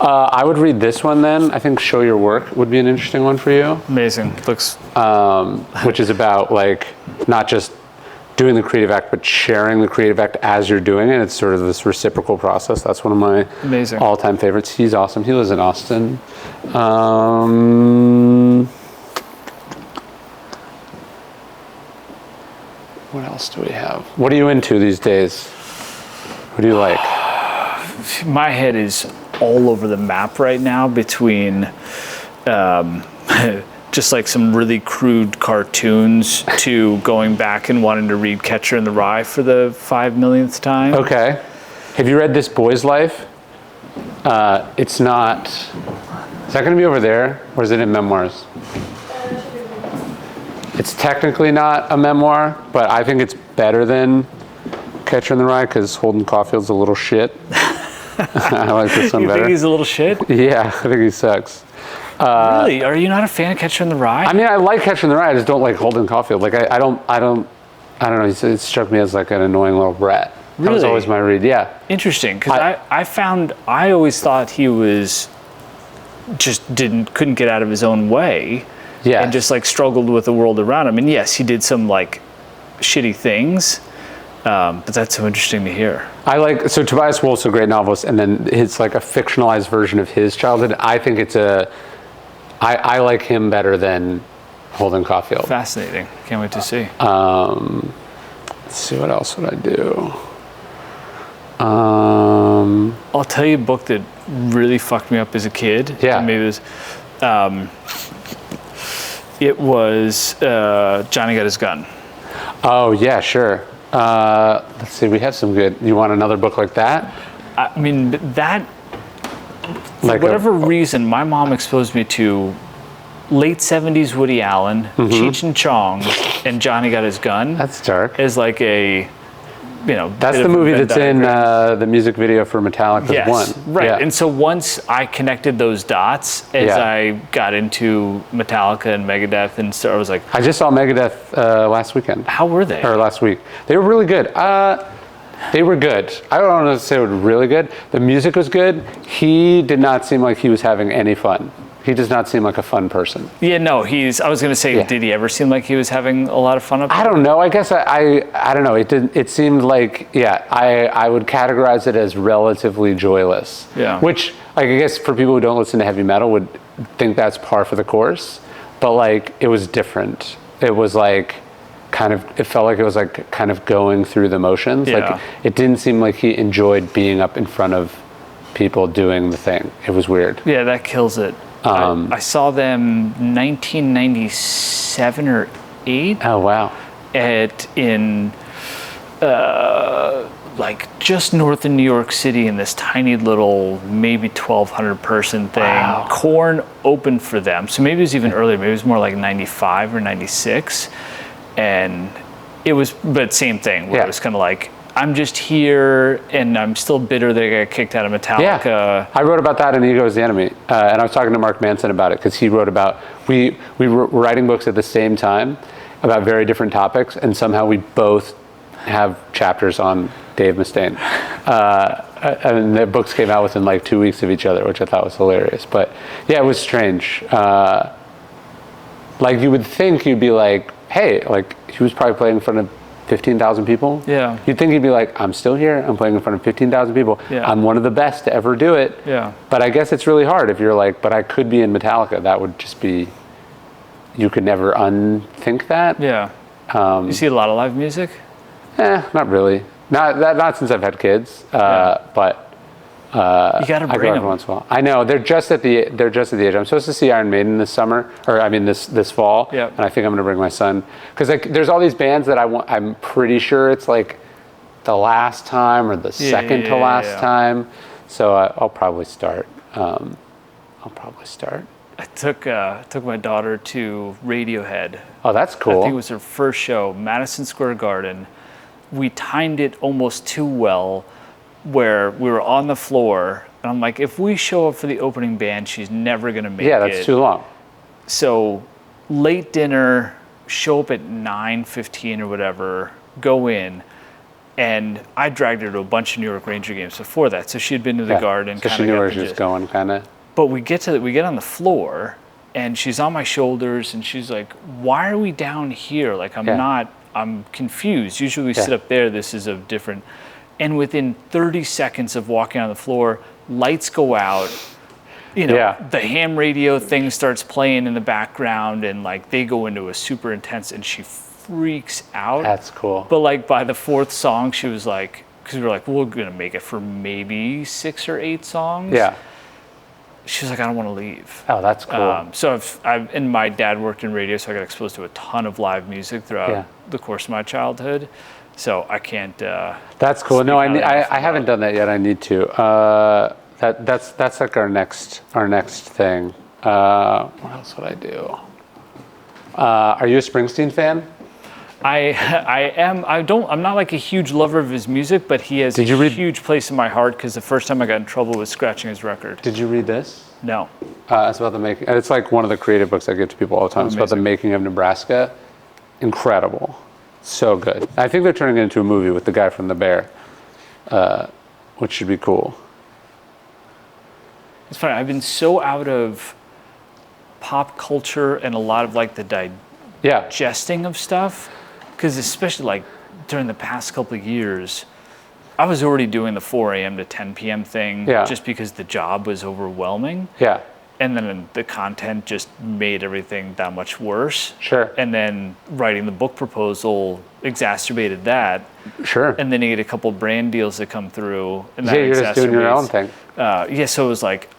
I would read this one then. I think Show Your Work would be an interesting one for you. Amazing. Looks. Which is about like not just doing the creative act, but sharing the creative act as you're doing it. It's sort of this reciprocal process. That's one of my all-time favorites. He's awesome. He lives in Austin. What else do we have? What are you into these days? What do you like? My head is all over the map right now between just like some really crude cartoons to going back and wanting to read Catcher in the Rye for the 5 millionth time. Okay. Have you read This Boy's Life? It's not... Is that going to be over there, or is it in memoirs? It's technically not a memoir, but I think it's better than Catcher in the Rye because Holden Caulfield's a little shit. I like this one better. You think he's a little shit? Yeah, I think he sucks. Really? Are you not a fan of Catcher in the Rye? I mean, I like Catcher in the Rye. I just don't like Holden Caulfield. Like, I don't know. It struck me as like an annoying little brat. Really? That was always my read. Yeah. Interesting, because I always thought he was just couldn't get out of his own way. Yeah. And just like struggled with the world around him. And yes, he did some like shitty things. But that's so interesting to hear. So Tobias Wolff's a great novelist, and then it's like a fictionalized version of his childhood. I think I like him better than Holden Caulfield. Fascinating. Can't wait to see. Let's see, what else would I do? I'll tell you a book that really fucked me up as a kid. Yeah. Maybe it was Johnny Got His Gun. Oh, yeah, sure. Let's see, we have some good. You want another book like that? I mean, that, for whatever reason, my mom exposed me to late 70s Woody Allen, Cheech and Chong, and Johnny Got His Gun. That's dark. As like a, that's the movie that's in the music video for Metallica's One. Right. Yeah. And so once I connected those dots as I got into Metallica and Megadeth, and so I was like, I just saw Megadeth last weekend. How were they? Or last week. They were really good. They were good. I don't want to say they were really good. The music was good. He did not seem like he was having any fun. He does not seem like a fun person. Yeah, no, I was going to say, did he ever seem like he was having a lot of fun up there? I don't know. I guess I don't know. It seemed like, I would categorize it as relatively joyless. Yeah. Which, like, I guess for people who don't listen to heavy metal would think that's par for the course. But, like, it was different. It was like, it felt like it was like kind of going through the motions. Yeah. Like, it didn't seem like he enjoyed being up in front of people doing the thing. It was weird. Yeah, that kills it. I saw them 1997 or 8. Oh wow! In like just north of New York City, in this tiny little maybe 1,200 person thing. Wow. Korn opened for them, so maybe it was even earlier. Maybe it was more like 95 or 96, and it was, but same thing. Where it was kind of like, I'm just here, and I'm still bitter that I got kicked out of Metallica. Yeah. I wrote about that in Ego is the Enemy, and I was talking to Mark Manson about it, because he wrote about, we were writing books at the same time about very different topics, and somehow we both have chapters on Dave Mustaine. And the books came out within like 2 weeks of each other, which I thought was hilarious. But yeah, it was strange. Like, you would think you'd be like, hey, like, he was probably playing in front of 15,000 people. Yeah. You'd think he'd be like, I'm still here. I'm playing in front of 15,000 people. Yeah. I'm one of the best to ever do it. Yeah. But I guess it's really hard if you're like, but I could be in Metallica. That would just be, you could never unthink that. Yeah. You see a lot of live music? Not really. Not since I've had kids. But you got to bring them every once in a while. I know they're just at the age. I'm supposed to see Iron Maiden this summer, or I mean this fall. Yep. And I think I'm going to bring my son, because like there's all these bands that I'm pretty sure it's like the last time or the second to last time. So I'll probably start. I took my daughter to Radiohead. Oh, that's cool. I think it was her first show, Madison Square Garden. We timed it almost too well, where we were on the floor, and I'm like, if we show up for the opening band, she's never gonna make it. Yeah, that's too long. So late dinner, show up at 9:15 or whatever, go in, And I dragged her to a bunch of New York Ranger games before that, so she had been to the Garden. So she knew where she was going, kind of. But we get on the floor, and she's on my shoulders, and she's like, "Why are we down here? Like, I'm confused. Usually we sit up there. This is a different." And within 30 seconds of walking on the floor, lights go out. The ham radio thing starts playing in the background, and like they go into a super intense, and she freaks out. That's cool. But like by the fourth song, she was like, because we were like, we're gonna make it for maybe 6 or 8 songs. Yeah. She was like, I don't want to leave. Oh, that's cool. So and my dad worked in radio, so I got exposed to a ton of live music throughout the course of my childhood. So I can't. That's cool. No, I haven't done that yet. I need to. That's like our next thing. What else would I do? Are you a Springsteen fan? I am. I'm not like a huge lover of his music, but he has a huge place in my heart because the first time I got in trouble was scratching his record. Did you read this? No. It's about the making. It's like one of the creative books I give to people all the time. It's about the making of Nebraska. Incredible. So good. I think they're turning it into a movie with the guy from The Bear, which should be cool. It's funny. I've been so out of pop culture and a lot of like the digesting of stuff. Because especially like during the past couple of years, I was already doing the 4 a.m. to 10 p.m. thing just because the job was overwhelming. Yeah. And then the content just made everything that much worse. Sure. And then writing the book proposal exacerbated that. Sure. And then you get a couple brand deals that come through. And that you're just doing your own thing. So it was like,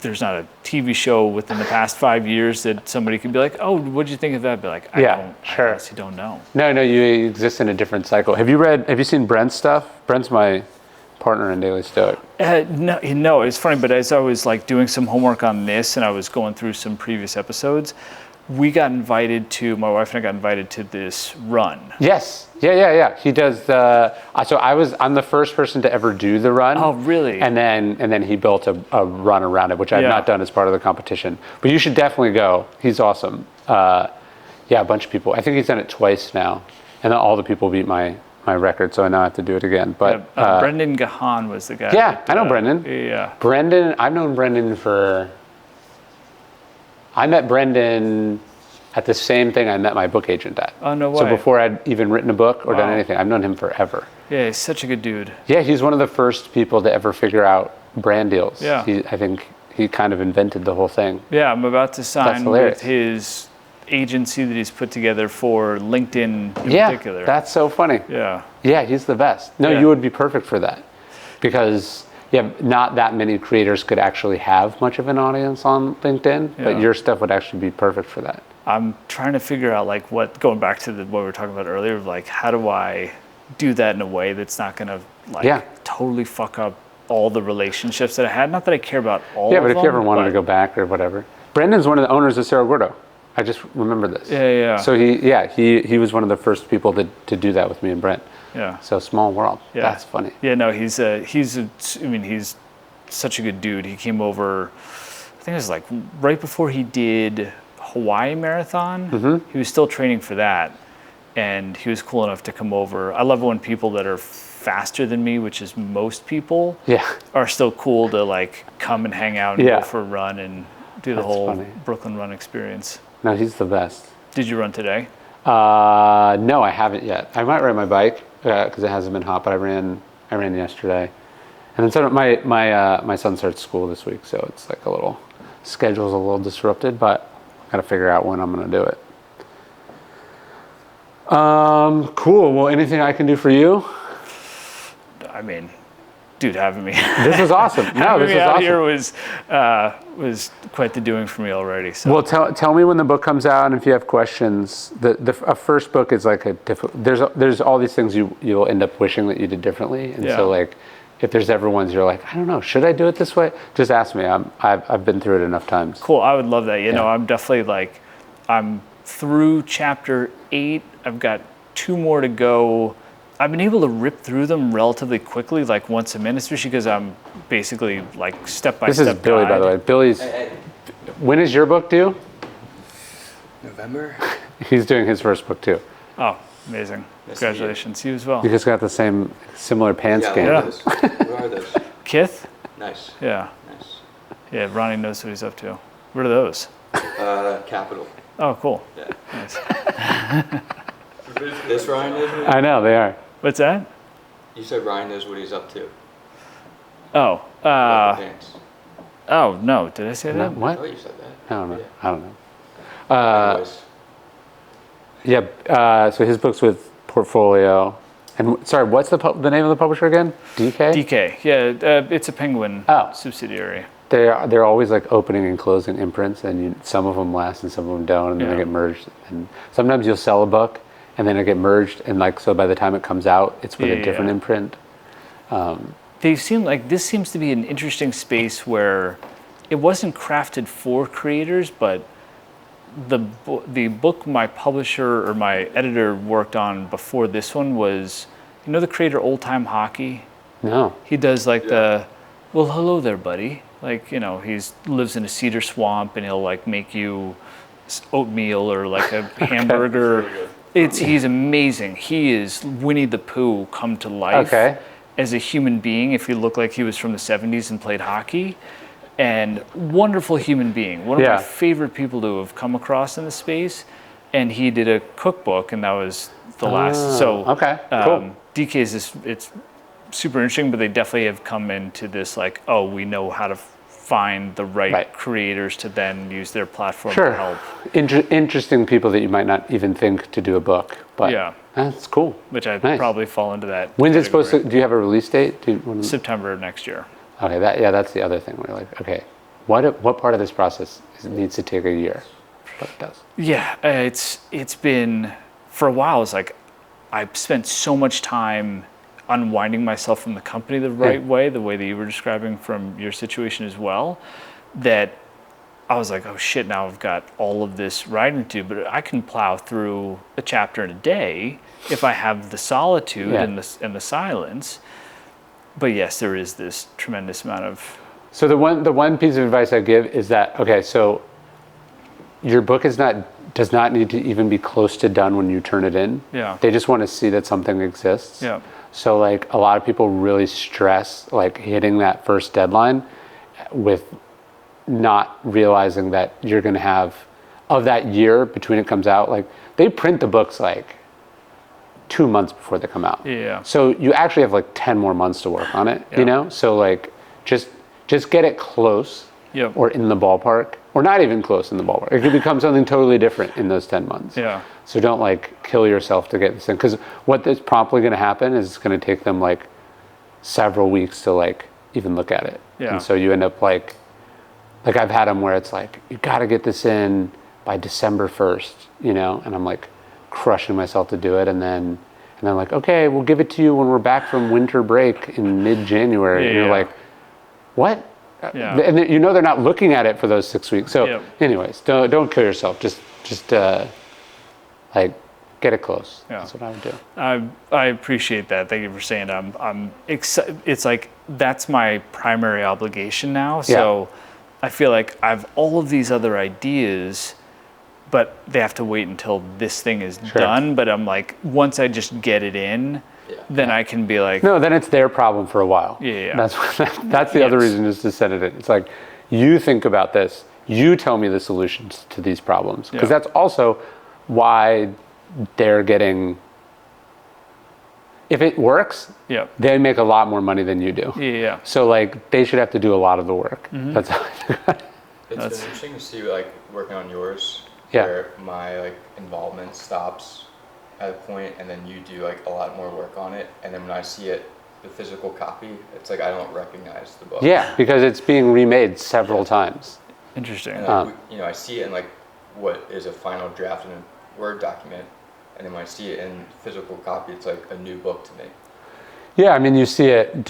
there's not a TV show within the past 5 years that somebody could be like, oh, what'd you think of that? Be like, I honestly don't know. No, you exist in a different cycle. Have you seen Brent's stuff? Brent's my partner in Daily Stoic. No, it's funny, but as I was like doing some homework on this and I was going through some previous episodes, my wife and I got invited to this run. Yes. Yeah. He does I'm the first person to ever do the run. Oh, really? And then he built a run around it, which I've not done as part of the competition. But you should definitely go. He's awesome. A bunch of people. I think he's done it twice now. And then all the people beat my record, so I now have to do it again. But Brendan Gahan was the guy. Yeah, I know Brendan. Yeah. Brendan, I've known Brendan I met Brendan at the same thing I met my book agent at. Oh, no way. So before I'd even written a book or done anything, I've known him forever. Yeah, he's such a good dude. Yeah, he's one of the first people to ever figure out brand deals. Yeah. I think he kind of invented the whole thing. Yeah, I'm about to sign with his agency that he's put together for LinkedIn in particular. Yeah, that's so funny. Yeah. Yeah, he's the best. No, you would be perfect for that. Because not that many creators could actually have much of an audience on LinkedIn, but your stuff would actually be perfect for that. I'm trying to figure out like going back to what we were talking about earlier, like how do I do that in a way that's not going to totally fuck up all the relationships that I had? Not that I care about all of them. Yeah, but if you ever wanted to go back or whatever. Brendan's one of the owners of Cerro Gordo. I just remember this. Yeah. So he was one of the first people to do that with me and Brent. Yeah. So small world. Yeah. That's funny. Yeah, no, he's such a good dude. He came over, I think it was like right before he did Hawaii Marathon. Mm-hmm. He was still training for that. And he was cool enough to come over. I love when people that are faster than me, which is most people, are still cool to like come and hang out and go for a run and do the whole Brooklyn Run experience. No, he's the best. Did you run today? No, I haven't yet. I might ride my bike because it hasn't been hot, but I ran yesterday. And then so my son starts school this week, so it's like schedule's a little disrupted, but I gotta figure out when I'm gonna do it. Cool. Well, anything I can do for you? I mean, dude, having me. This was awesome. No, this was awesome. Here was quite the doing for me already. So. Well, tell me when the book comes out, and if you have questions. A first book is like there's all these things you'll end up wishing that you did differently, and so like if there's ever ones you're like, I don't know, should I do it this way? Just ask me. I've been through it enough times. Cool. I would love that. You know, I'm definitely I'm through chapter 8. I've got 2 more to go. I've been able to rip through them relatively quickly, like once a minute, especially because I'm basically like step by step. This is Billy, by the way. Billy's. Hey. When is your book due? November. He's doing his first book too. Oh, Amazing. Nice to meet you. Congratulations. You as well. You just got the similar pants game. Yeah. What are those? Kith? Nice. Yeah. Nice. Yeah, Ronnie knows what he's up to. What are those? Capital. Oh, cool. Yeah. Nice. This Ryan knows what I know, they are. What's that? You said Ryan knows what he's up to. Oh, About the pants. oh no, did I say No, that? I what? thought you said that. I don't know. Yeah. I don't know. Anyways, Yeah, so his book's with Portfolio. And sorry, what's the name of the publisher again? DK? DK, yeah, it's a Penguin subsidiary. They're always like opening and closing imprints, and some of them last and some of them don't, and then they get merged. And sometimes you'll sell a book, and then it get merged, and like so by the time it comes out, it's with a different imprint. They seem like this seems to be an interesting space where it wasn't crafted for creators, but the book my publisher or my editor worked on before this one was, you know, the creator Old Time Hockey. No. He does like well, hello there, buddy. Like, you know, lives in a cedar swamp, and he'll like make you oatmeal or like a hamburger. He's amazing. He is Winnie the Pooh come to life as a human being. If he looked like he was from the 70s and played hockey, and wonderful human being. One of my favorite people to have come across in the space. And he did a cookbook, and that was the last. So cool. DK's it's super interesting, but they definitely have come into this like, oh, we know how to find the right creators to then use their platform to help. Interesting people that you might not even think to do a book, but that's cool. Which I probably fall into that. When's it supposed to? Do you have a release date? September of next year. Okay, that's the other thing. We're like, okay, what part of this process needs to take a year? But it does. Yeah, it's been for a while. It's like I've spent so much time unwinding myself from the company the right way, the way that you were describing from your situation as well, that I was like, oh shit, now I've got all of this writing to do, but I can plow through a chapter in a day if I have the solitude and the silence. But yes, there is this tremendous amount of. So the one piece of advice I give is that, okay, so your book does not need to even be close to done when you turn it in. Yeah. They just want to see that something exists. Yeah. So like a lot of people really stress like hitting that first deadline with not realizing that you're going to have of that year between it comes out. Like they print the books like 2 months before they come out. Yeah. So you actually have like 10 more months to work on it, you know? So like just get it close or in the ballpark, or not even close in the ballpark. It could become something totally different in those 10 months. Yeah. So don't like kill yourself to get this in, because what is promptly going to happen is it's going to take them like several weeks to like even look at it. Yeah. And so you end up like I've had them where it's like, you got to get this in by December 1st, you know? And I'm like crushing myself to do it. And then like, okay, we'll give it to you when we're back from winter break in mid-January. And you're like, what? Yeah. And you know they're not looking at it for those 6 weeks. So anyways, don't kill yourself. Just like get it close. Yeah. That's what I would do. I appreciate that. Thank you for saying that. I'm excited. It's like that's my primary obligation now. So I feel like I have all of these other ideas, but they have to wait until this thing is done. But I'm like, once I just get it in, then I can be like, no, then it's their problem for a while. Yeah. That's the other reason is to send it in. It's like, you think about this. You tell me the solutions to these problems, because that's also why they're getting. If it works, they make a lot more money than you do. Yeah. So like they should have to do a lot of the work. Mm-hmm. That's been interesting to see like working on yours, where my like involvement stops at a point, and then you do like a lot more work on it, and then when I see it, the physical copy, it's like I don't recognize the book. Yeah, because it's being remade several times. Interesting. And like, I see it in like what is a final draft in a Word document, and then when I see it in physical copy, it's like a new book to me. Yeah, I mean, you see it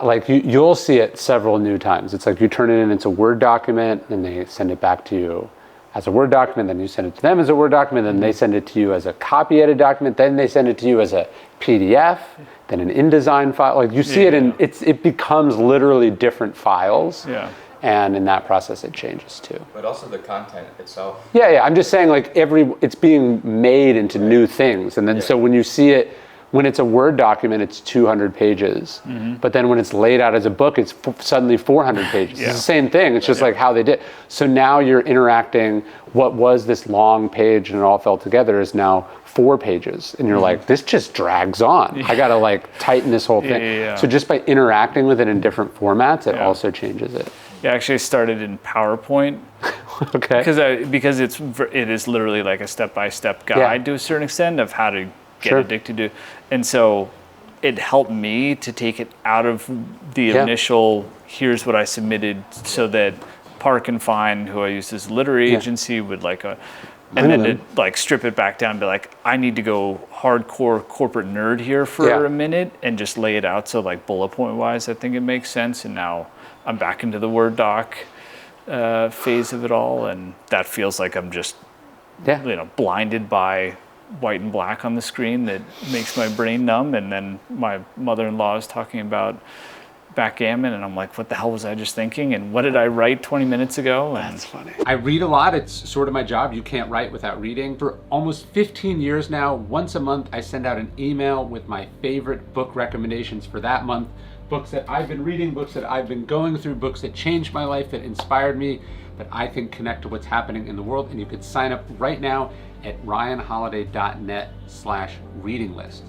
like you'll see it several new times. It's like you turn it in, it's a Word document, and they send it back to you as a Word document, then you send it to them as a Word document, then they send it to you as a copy edited document, then they send it to you as a PDF, then an InDesign file. Like you see it in, it becomes literally different files. Yeah. And in that process, it changes too. But also the content itself. Yeah. I'm just saying, like it's being made into new things, and then so when you see it, when it's a Word document, it's 200 pages. But then when it's laid out as a book, it's suddenly 400 pages. It's the same thing. It's just like how they did. So now you're interacting. What was this long page and it all fell together is now 4 pages. And you're like, this just drags on. I got to like tighten this whole thing. So just by interacting with it in different formats, it also changes it. Yeah, actually, I started in PowerPoint. Okay. Because it is literally like a step-by-step guide to a certain extent of how to get addicted to, and so it helped me to take it out of the initial here's what I submitted, so that Park and Find, who I used as a literary agency, would and then to like strip it back down and be like, I need to go hardcore corporate nerd here for a minute and just lay it out so like bullet point wise I think it makes sense. And now I'm back into the Word doc phase of it all, and that feels like I'm just blinded by white and black on the screen that makes my brain numb. And then my mother-in-law is talking about backgammon, and I'm like, what the hell was I just thinking? And what did I write 20 minutes ago? And that's funny. I read a lot. It's sort of my job. You can't write without reading. For almost 15 years now, once a month, I send out an email with my favorite book recommendations for that month. Books that I've been reading, books that I've been going through, books that changed my life, that inspired me, that I think connect to what's happening in the world. And you could sign up right now at ryanholiday.net/reading list.